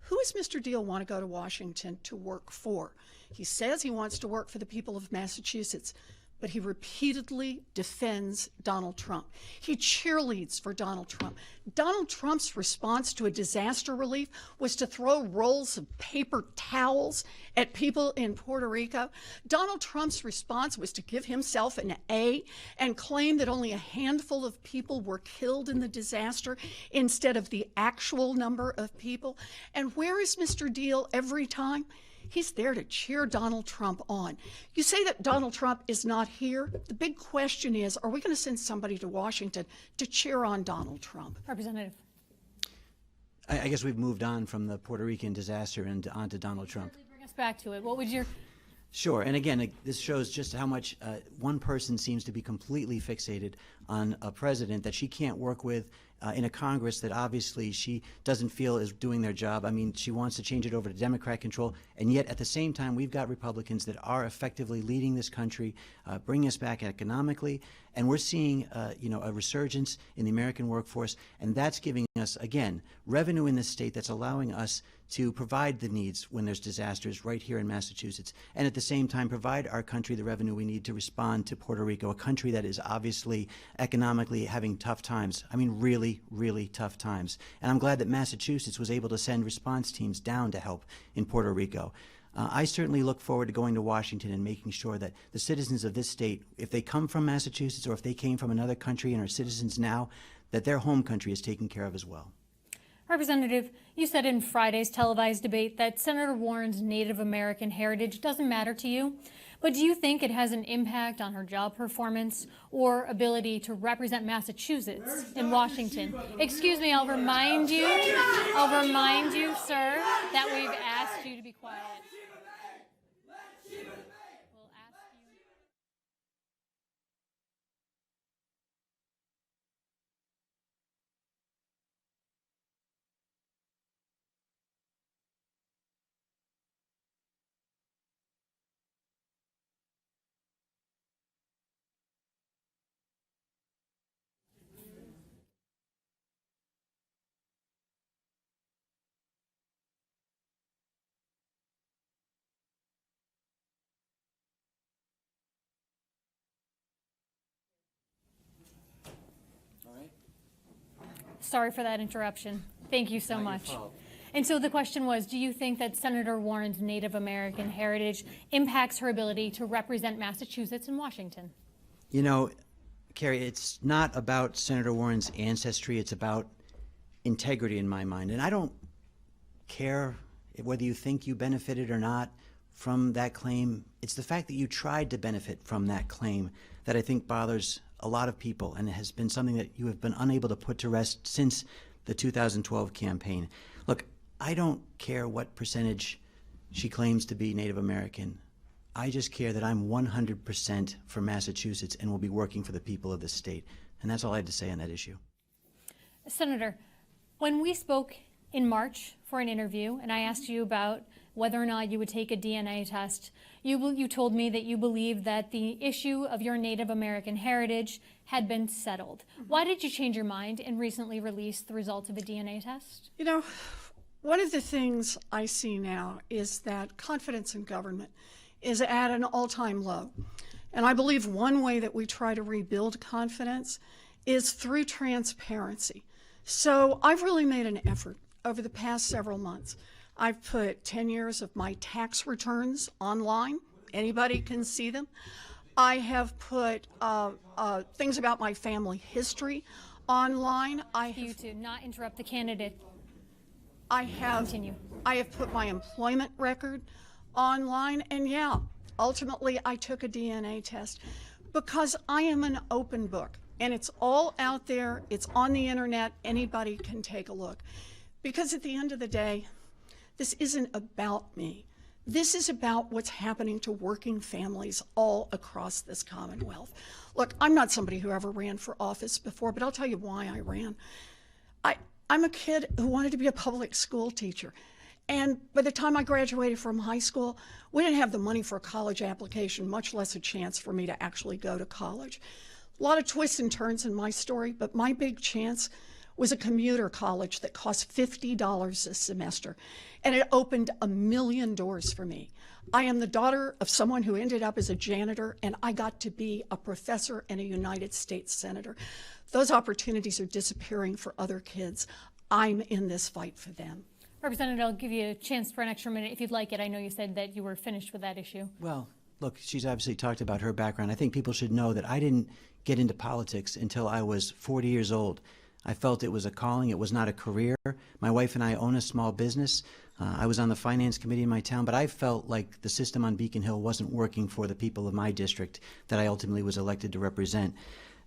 Who does Mr. Diehl want to go to Washington to work for? He says he wants to work for the people of Massachusetts, but he repeatedly defends Donald Trump. He cheerleads for Donald Trump. Donald Trump's response to a disaster relief was to throw rolls of paper towels at people in Puerto Rico. Donald Trump's response was to give himself an A and claim that only a handful of people were killed in the disaster instead of the actual number of people. And where is Mr. Diehl every time? He's there to cheer Donald Trump on. You say that Donald Trump is not here. The big question is, are we going to send somebody to Washington to cheer on Donald Trump? Representative. I guess we've moved on from the Puerto Rican disaster and on to Donald Trump. Bring us back to it. What would your... Sure. And again, this shows just how much one person seems to be completely fixated on a president that she can't work with in a Congress that obviously she doesn't feel is doing their job. I mean, she wants to change it over to Democrat control. And yet, at the same time, we've got Republicans that are effectively leading this country, bringing us back economically. And we're seeing, a resurgence in the American workforce. And that's giving us, again, revenue in this state that's allowing us to provide the needs when there's disasters right here in Massachusetts. And at the same time, provide our country the revenue we need to respond to Puerto Rico, a country that is obviously economically having tough times. I mean, really, really tough times. And I'm glad that Massachusetts was able to send response teams down to help in Puerto Rico. I certainly look forward to going to Washington and making sure that the citizens of this state, if they come from Massachusetts or if they came from another country and are citizens now, that their home country is taken care of as well. Representative, you said in Friday's televised debate that Senator Warren's Native American heritage doesn't matter to you, but do you think it has an impact on her job performance or ability to represent Massachusetts in Washington? Excuse me, I'll remind you, sir, that we've asked you to be quiet. Sorry for that interruption. Thank you so much. And so the question was, do you think that Senator Warren's Native American heritage impacts her ability to represent Massachusetts and Washington? You know, Carrie, it's not about Senator Warren's ancestry. It's about integrity in my mind. And I don't care whether you think you benefited or not from that claim. It's the fact that you tried to benefit from that claim that I think bothers a lot of people, and it has been something that you have been unable to put to rest since the 2012 campaign. Look, I don't care what percentage she claims to be Native American. I just care that I'm 100% for Massachusetts and will be working for the people of this state. And that's all I had to say on that issue. Senator, when we spoke in March for an interview, and I asked you about whether or not you would take a DNA test, you told me that you believed that the issue of your Native American heritage had been settled. Why did you change your mind and recently release the results of a DNA test? You know, one of the things I see now is that confidence in government is at an all-time low. And I believe one way that we try to rebuild confidence is through transparency. So I've really made an effort over the past several months. I've put 10 years of my tax returns online. Anybody can see them. I have put things about my family history online. You to not interrupt the candidate. I have put my employment record online, and yeah, ultimately I took a DNA test because I am an open book, and it's all out there. It's on the internet. Anybody can take a look. Because at the end of the day, this isn't about me. This is about what's happening to working families all across this Commonwealth. Look, I'm not somebody who ever ran for office before, but I'll tell you why I ran. I'm a kid who wanted to be a public school teacher. And by the time I graduated from high school, we didn't have the money for a college application, much less a chance for me to actually go to college. A lot of twists and turns in my story, but my big chance was a commuter college that cost $50 a semester, and it opened 1 million doors for me. I am the daughter of someone who ended up as a janitor, and I got to be a professor and a United States Senator. Those opportunities are disappearing for other kids. I'm in this fight for them. Representative, I'll give you a chance for an extra minute if you'd like it. I know you said that you were finished with that issue. Well, look, she's obviously talked about her background. I think people should know that I didn't get into politics until I was 40 years old. I felt it was a calling. It was not a career. My wife and I own a small business. I was on the finance committee in my town, but I felt like the system on Beacon Hill wasn't working for the people of my district that I ultimately was elected to represent.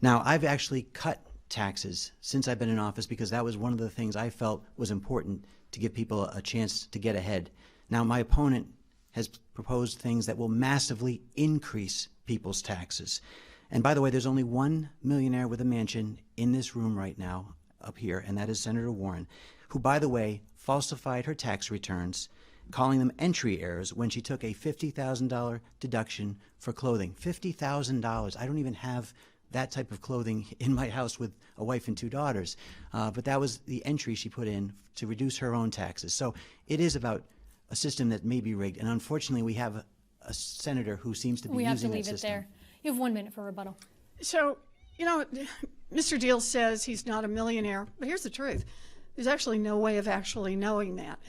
Now, I've actually cut taxes since I've been in office because that was one of the things I felt was important to give people a chance to get ahead. Now, my opponent has proposed things that will massively increase people's taxes. And by the way, there's only one millionaire with a mansion in this room right now, up here, and that is Senator Warren, who, by the way, falsified her tax returns, calling them entry errors when she took a $50,000 deduction for clothing. $50,000. I don't even have that type of clothing in my house with a wife and 2 daughters. But that was the entry she put in to reduce her own taxes. So it is about a system that may be rigged. And unfortunately, we have a senator who seems to be using that system. We have to leave it there. You have 1 minute for rebuttal. So, you know, Mr. Diehl says he's not a millionaire, but here's the truth. There's actually no way of actually knowing that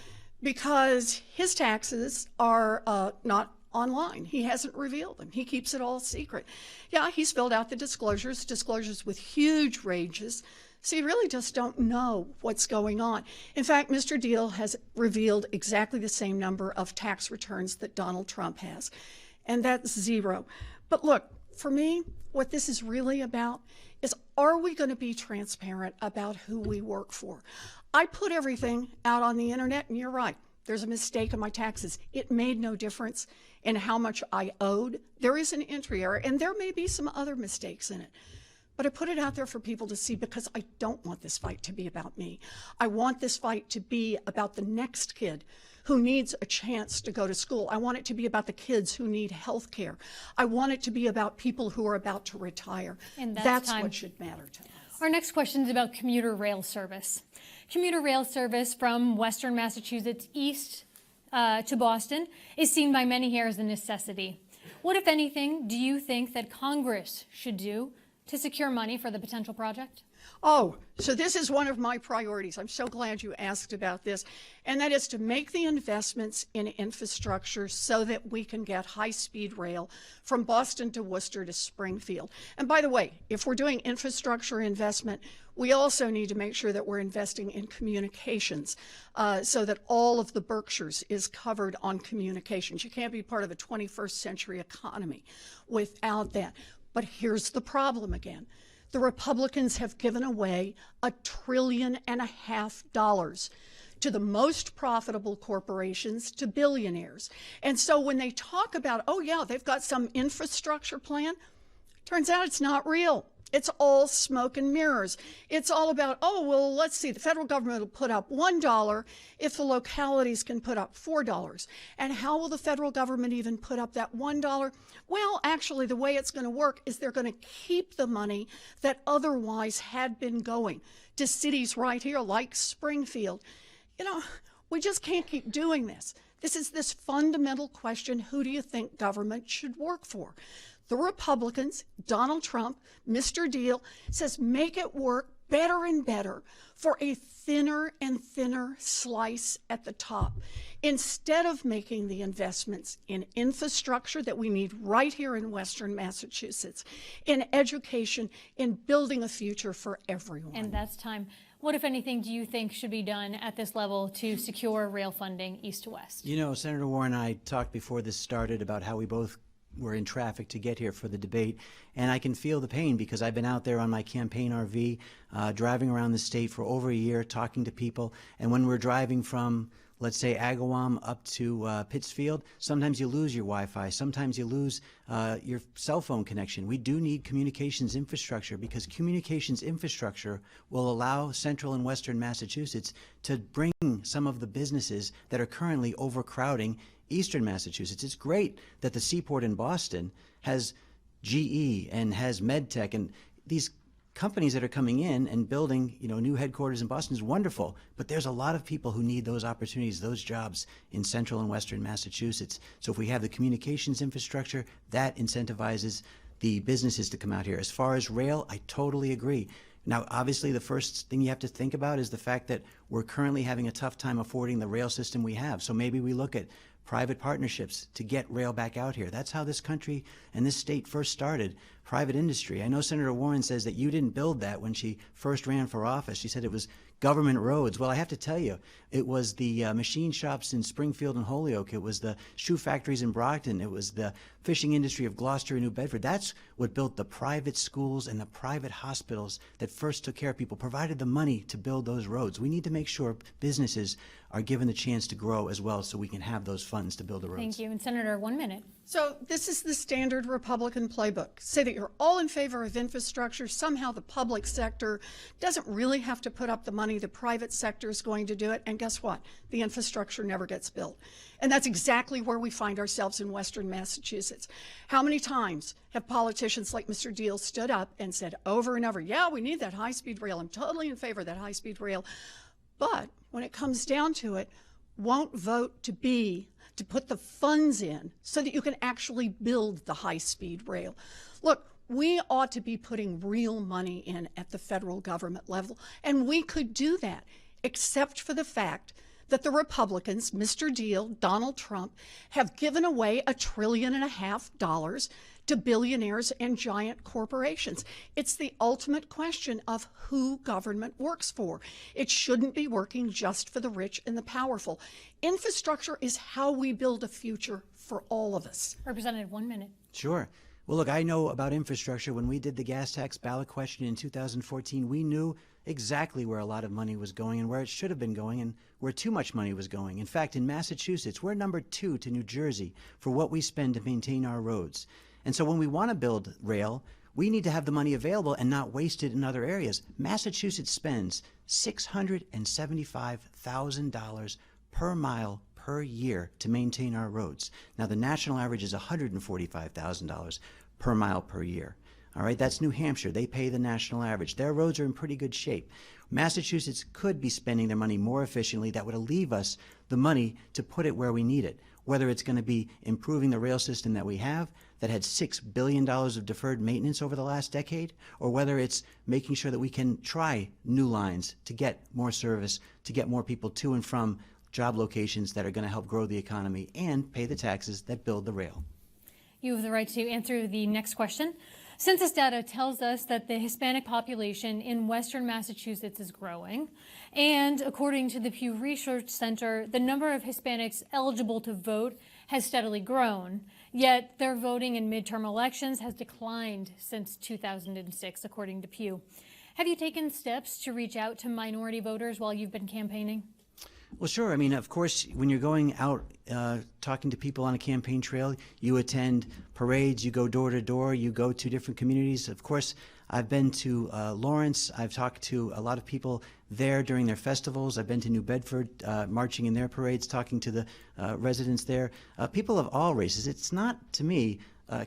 because his taxes are not online. He hasn't revealed them. He keeps it all secret. Yeah, he's filled out the disclosures with huge ranges, so you really just don't know what's going on. In fact, Mr. Diehl has revealed exactly the same number of tax returns that Donald Trump has, and that's 0. But look, for me, what this is really about is, are we going to be transparent about who we work for? I put everything out on the internet, and you're right. There's a mistake in my taxes. It made no difference in how much I owed. There is an entry error, and there may be some other mistakes in it. But I put it out there for people to see because I don't want this fight to be about me. I want this fight to be about the next kid who needs a chance to go to school. I want it to be about the kids who need health care. I want it to be about people who are about to retire. And that's what should matter to us. Our next question is about commuter rail service. Commuter rail service from Western Massachusetts east to Boston is seen by many here as a necessity. What, if anything, do you think that Congress should do to secure money for the potential project? Oh, so this is one of my priorities. I'm so glad you asked about this. And that is to make the investments in infrastructure so that we can get high-speed rail from Boston to Worcester to Springfield. And by the way, if we're doing infrastructure investment, we also need to make sure that we're investing in communications so that all of the Berkshires is covered on communications. You can't be part of a 21st century economy without that. But here's the problem again. The Republicans have given away $1.5 trillion to the most profitable corporations, to billionaires. And so when they talk about, oh yeah, they've got some infrastructure plan, turns out it's not real. It's all smoke and mirrors. It's all about, oh, well, let's see, the federal government will put up $1 if the localities can put up $4. And how will the federal government even put up that $1? Well, actually, the way it's going to work is they're going to keep the money that otherwise had been going to cities right here like Springfield. You know, we just can't keep doing this. This is this fundamental question, who do you think government should work for? The Republicans, Donald Trump, Mr. Diehl, says make it work better and better for a thinner and thinner slice at the top, instead of making the investments in infrastructure that we need right here in Western Massachusetts, in education, in building a future for everyone. And that's time. What, if anything, do you think should be done at this level to secure rail funding east to west? You know, Senator Warren and I talked before this started about how we both were in traffic to get here for the debate, and I can feel the pain because I've been out there on my campaign RV, driving around the state for over a year, talking to people, and when we're driving from, let's say, Agawam up to Pittsfield, sometimes you lose your Wi-Fi, sometimes you lose your cell phone connection. We do need communications infrastructure because communications infrastructure will allow central and western Massachusetts to bring some of the businesses that are currently overcrowding eastern Massachusetts. It's great that the seaport in Boston has GE and has MedTech and these companies that are coming in and building, you know, new headquarters in Boston is wonderful, but there's a lot of people who need those opportunities, those jobs in central and western Massachusetts. So if we have the communications infrastructure, that incentivizes the businesses to come out here. As far as rail, I totally agree. Now, obviously, the first thing you have to think about is the fact that we're currently having a tough time affording the rail system we have. So maybe we look at private partnerships to get rail back out here. That's how this country and this state first started, private industry. I know Senator Warren says that you didn't build that when she first ran for office. She said it was government roads. Well, I have to tell you, it was the machine shops in Springfield and Holyoke. It was the shoe factories in Brockton. It was the fishing industry of Gloucester and New Bedford. That's what built the private schools and the private hospitals that first took care of people, provided the money to build those roads. We need to make sure businesses are given the chance to grow as well so we can have those funds to build the roads. Thank you. And Senator, 1 minute. So this is the standard Republican playbook. Say that you're all in favor of infrastructure. Somehow the public sector doesn't really have to put up the money. The private sector is going to do it. And guess what? The infrastructure never gets built. And that's exactly where we find ourselves in Western Massachusetts. How many times have politicians like Mr. Diehl stood up and said over and over, yeah, we need that high-speed rail. I'm totally in favor of that high-speed rail. But when it comes down to it, won't vote to put the funds in so that you can actually build the high-speed rail. Look, we ought to be putting real money in at the federal government level, and we could do that, except for the fact that the Republicans, Mr. Diehl, Donald Trump, have given away $1.5 trillion to billionaires and giant corporations. It's the ultimate question of who government works for. It shouldn't be working just for the rich and the powerful. Infrastructure is how we build a future for all of us. Representative, 1 minute. Sure. Well, look, I know about infrastructure. When we did the gas tax ballot question in 2014, we knew exactly where a lot of money was going and where it should have been going and where too much money was going. In fact, in Massachusetts, we're number 2 to New Jersey for what we spend to maintain our roads. And so when we want to build rail, we need to have the money available and not waste it in other areas. Massachusetts spends $675,000 per mile per year to maintain our roads. Now, the national average is $145,000 per mile per year. All right, that's New Hampshire. They pay the national average. Their roads are in pretty good shape. Massachusetts could be spending their money more efficiently. That would leave us the money to put it where we need it. whether it's going to be improving the rail system that we have that had $6 billion of deferred maintenance over the last decade, or whether it's making sure that we can try new lines to get more service, to get more people to and from job locations that are going to help grow the economy and pay the taxes that build the rail. You have the right to answer the next question. Census data tells us that the Hispanic population in Western Massachusetts is growing. And according to the Pew Research Center, the number of Hispanics eligible to vote has steadily grown. Yet their voting in midterm elections has declined since 2006, according to Pew. Have you taken steps to reach out to minority voters while you've been campaigning? Well, sure. I mean, of course, when you're going out talking to people on a campaign trail, you attend parades, you go door to door, you go to different communities. Of course, I've been to Lawrence. I've talked to a lot of people there during their festivals. I've been to New Bedford, marching in their parades, talking to the residents there. People of all races. It's not, to me,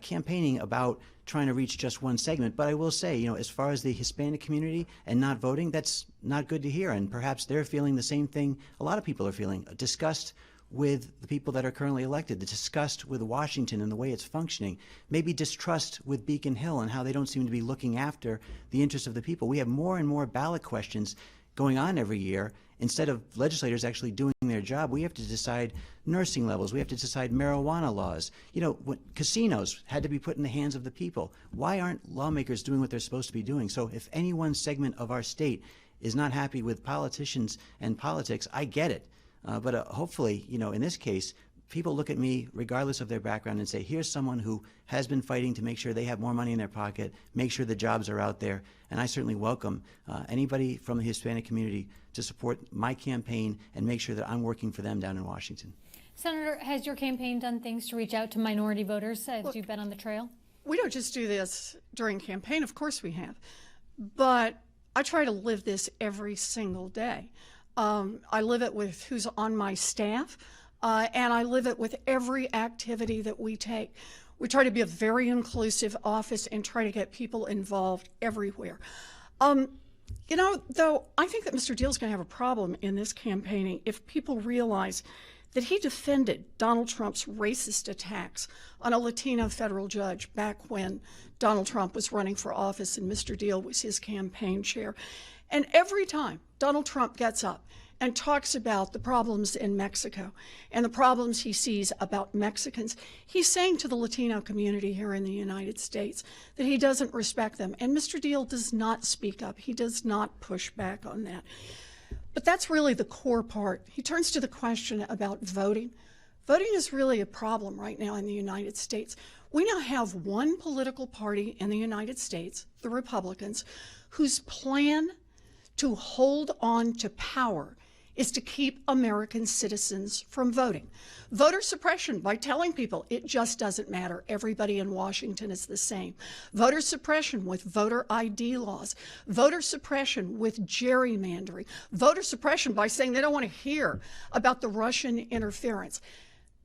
campaigning about trying to reach just one segment. But I will say, you know, as far as the Hispanic community and not voting, that's not good to hear. And perhaps they're feeling the same thing a lot of people are feeling, disgust with the people that are currently elected, the disgust with Washington and the way it's functioning, maybe distrust with Beacon Hill and how they don't seem to be looking after the interests of the people. We have more and more ballot questions going on every year. Instead of legislators actually doing their job, we have to decide nursing levels. We have to decide marijuana laws. You know, casinos had to be put in the hands of the people. Why aren't lawmakers doing what they're supposed to be doing? So if any one segment of our state is not happy with politicians and politics, I get it. But hopefully, you know, in this case, people look at me regardless of their background and say, here's someone who has been fighting to make sure they have more money in their pocket, make sure the jobs are out there. And I certainly welcome anybody from the Hispanic community to support my campaign and make sure that I'm working for them down in Washington. Senator, has your campaign done things to reach out to minority voters as you've been on the trail? We don't just do this during campaign, of course we have, but I try to live this every single day. I live it with who's on my staff, and I live it with every activity that we take. We try to be a very inclusive office and try to get people involved everywhere. You know, though, I think that Mr. Diehl's going to have a problem in this campaigning if people realize that he defended Donald Trump's racist attacks on a Latino federal judge back when Donald Trump was running for office and Mr. Diehl was his campaign chair. And every time Donald Trump gets up and talks about the problems in Mexico and the problems he sees about Mexicans, he's saying to the Latino community here in the United States that he doesn't respect them. And Mr. Diehl does not speak up. He does not push back on that. But that's really the core part. He turns to the question about voting. Voting is really a problem right now in the United States. We now have one political party in the United States, the Republicans, whose plan to hold on to power is to keep American citizens from voting. Voter suppression by telling people it just doesn't matter. Everybody in Washington is the same. Voter suppression with voter ID laws. Voter suppression with gerrymandering. Voter suppression by saying they don't want to hear about the Russian interference.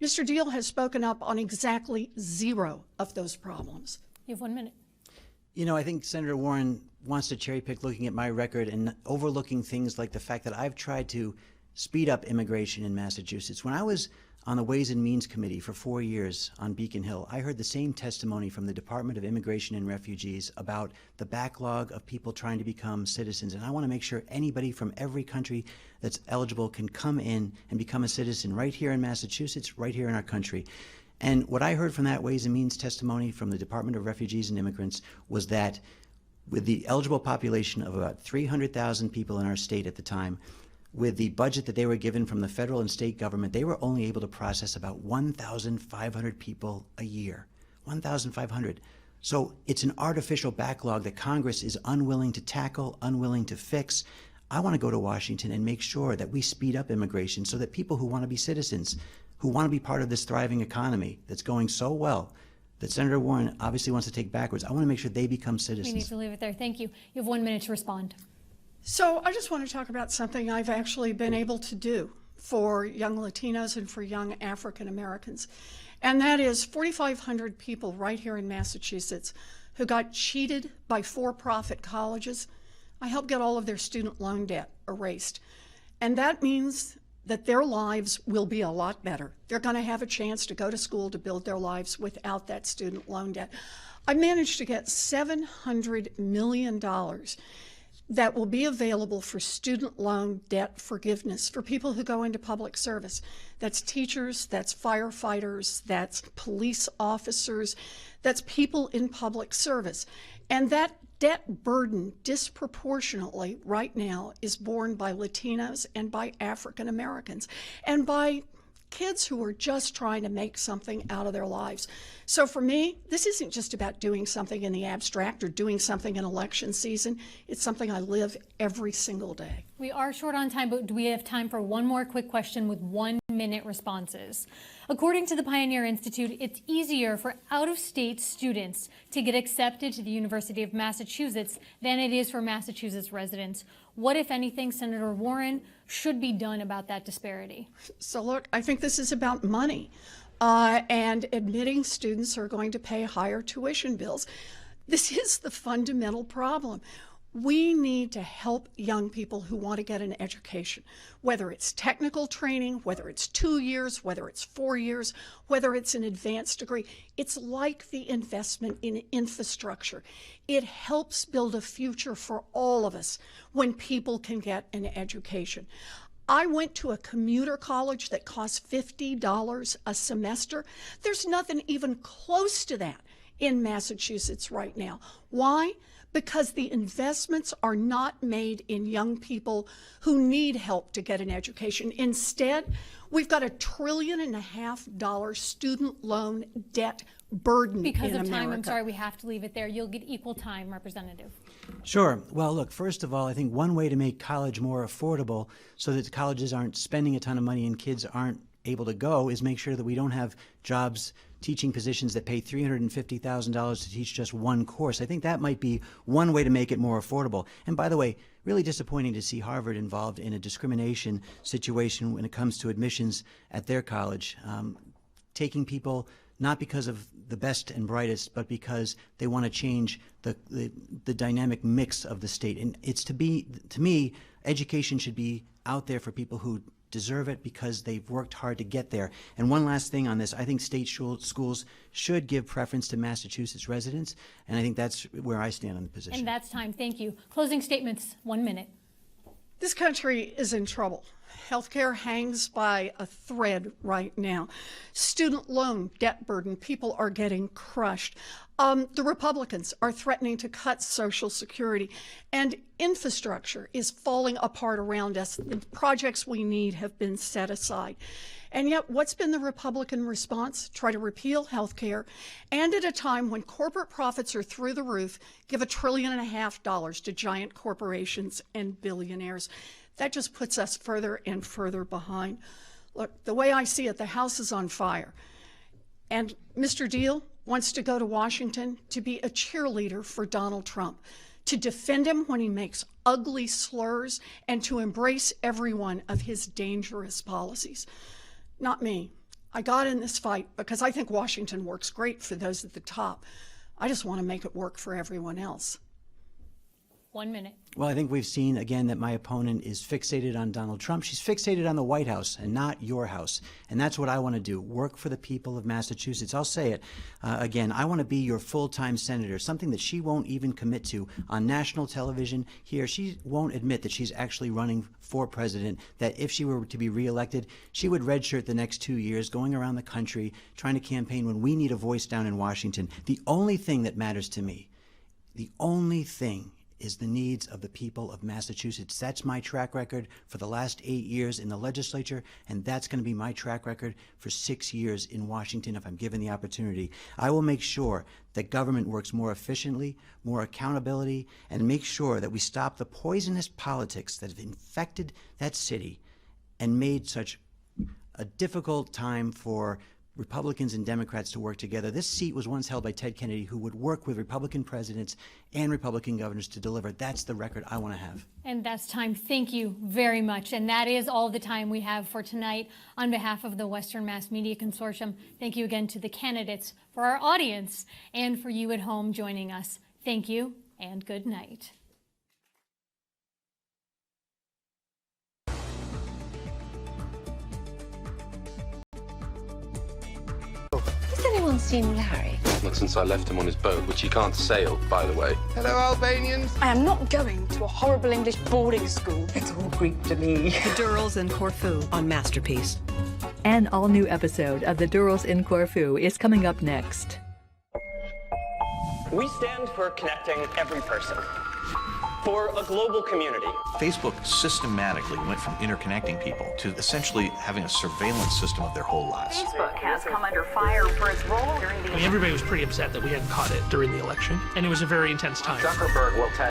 Mr. Diehl has spoken up on exactly zero of those problems. You have 1 minute. You know, I think Senator Warren wants to cherry pick looking at my record and overlooking things like the fact that I've tried to speed up immigration in Massachusetts. When I was on the Ways and Means Committee for 4 years on Beacon Hill, I heard the same testimony from the Department of Immigration and Refugees about the backlog of people trying to become citizens. And I want to make sure anybody from every country that's eligible can come in and become a citizen right here in Massachusetts, right here in our country. And what I heard from that Ways and Means testimony from the Department of Refugees and Immigrants was that with the eligible population of about 300,000 people in our state at the time, with the budget that they were given from the federal and state government, they were only able to process about 1,500 people a year. 1,500. So it's an artificial backlog that Congress is unwilling to tackle, unwilling to fix. I want to go to Washington and make sure that we speed up immigration so that people who want to be citizens, who want to be part of this thriving economy that's going so well, that Senator Warren obviously wants to take backwards, I want to make sure they become citizens. We need to leave it there. Thank you. You have 1 minute to respond. So I just want to talk about something I've actually been able to do for young Latinos and for young African Americans. And that is 4,500 people right here in Massachusetts who got cheated by for-profit colleges. I helped get all of their student loan debt erased. And that means that their lives will be a lot better. They're going to have a chance to go to school to build their lives without that student loan debt. I managed to get $700 million that will be available for student loan debt forgiveness for people who go into public service. That's teachers, that's firefighters, that's police officers, that's people in public service. And that debt burden disproportionately right now is borne by Latinos and by African Americans and by kids who are just trying to make something out of their lives. So for me, this isn't just about doing something in the abstract or doing something in election season. It's something I live every single day. We are short on time, but do we have time for one more quick question with 1-minute responses? According to the Pioneer Institute, it's easier for out-of-state students to get accepted to the University of Massachusetts than it is for Massachusetts residents. What, if anything, Senator Warren, should be done about that disparity? So look, I think this is about money and admitting students are going to pay higher tuition bills. This is the fundamental problem. We need to help young people who want to get an education, whether it's technical training, whether it's 2 years, whether it's 4 years, whether it's an advanced degree. It's like the investment in infrastructure. It helps build a future for all of us when people can get an education. I went to a commuter college that costs $50 a semester. There's nothing even close to that in Massachusetts right now. Why? Because the investments are not made in young people who need help to get an education. Instead, we've got $1.5 trillion student loan debt burden because in of time, America. I'm sorry, we have to leave it there. You'll get equal time, Representative. Sure. Well, look, first of all, I think one way to make college more affordable so that colleges aren't spending a ton of money and kids aren't able to go is make sure that we don't have jobs, teaching positions that pay $350,000 to teach just one course. I think that might be one way to make it more affordable. And by the way, really disappointing to see Harvard involved in a discrimination situation when it comes to admissions at their college, taking people not because of the best and brightest, but because they want to change the dynamic mix of the state. And it's to me, education should be out there for people who deserve it because they've worked hard to get there. And one last thing on this, I think state schools should give preference to Massachusetts residents, and I think that's where I stand on the position. And that's time. Thank you. Closing statements, 1 minute. This country is in trouble. Healthcare hangs by a thread right now. Student loan debt burden, people are getting crushed. The Republicans are threatening to cut Social Security, and infrastructure is falling apart around us. The projects we need have been set aside. And yet, what's been the Republican response? Try to repeal health care, and at a time when corporate profits are through the roof, give $1.5 trillion to giant corporations and billionaires. That just puts us further and further behind. Look, the way I see it, the house is on fire. And Mr. Diehl wants to go to Washington to be a cheerleader for Donald Trump, to defend him when he makes ugly slurs, and to embrace every one of his dangerous policies. Not me. I got in this fight because I think Washington works great for those at the top. I just want to make it work for everyone else. 1 minute. Well, I think we've seen, again, that my opponent is fixated on Donald Trump. She's fixated on the White House and not your house. And that's what I want to do, work for the people of Massachusetts. I'll say it again. I want to be your full-time senator, something that she won't even commit to on national television here. She won't admit that she's actually running for president, that if she were to be reelected, she would redshirt the next 2 years, going around the country, trying to campaign when we need a voice down in Washington. The only thing that matters to me, the only thing is the needs of the people of Massachusetts. That's my track record for the last 8 years in the legislature, and that's going to be my track record for 6 years in Washington if I'm given the opportunity. I will make sure that government works more efficiently, more accountability, and make sure that we stop the poisonous politics that have infected that city and made such a difficult time for Republicans and Democrats to work together. This seat was once held by Ted Kennedy, who would work with Republican presidents and Republican governors to deliver. That's the record I want to have. And that's time. Thank you very much. And that is all the time we have for tonight. On behalf of the Western Mass Media Consortium, thank you again to the candidates, for our audience, and for you at home joining us. Thank you and good night. seen Larry? Not since I left him on his boat, which he can't sail, by the way. Hello, Albanians. I am not going to a horrible English boarding school. It's all Greek to me. The Durrells in Corfu on Masterpiece. An all-new episode of The Durrells in Corfu is coming up next. We stand for connecting every person, for a global community. Facebook systematically went from interconnecting people to essentially having a surveillance system of their whole lives. Facebook has come under fire for its role during the... Everybody was pretty upset that we hadn't caught it during the election, and it was a very intense time. Zuckerberg will tell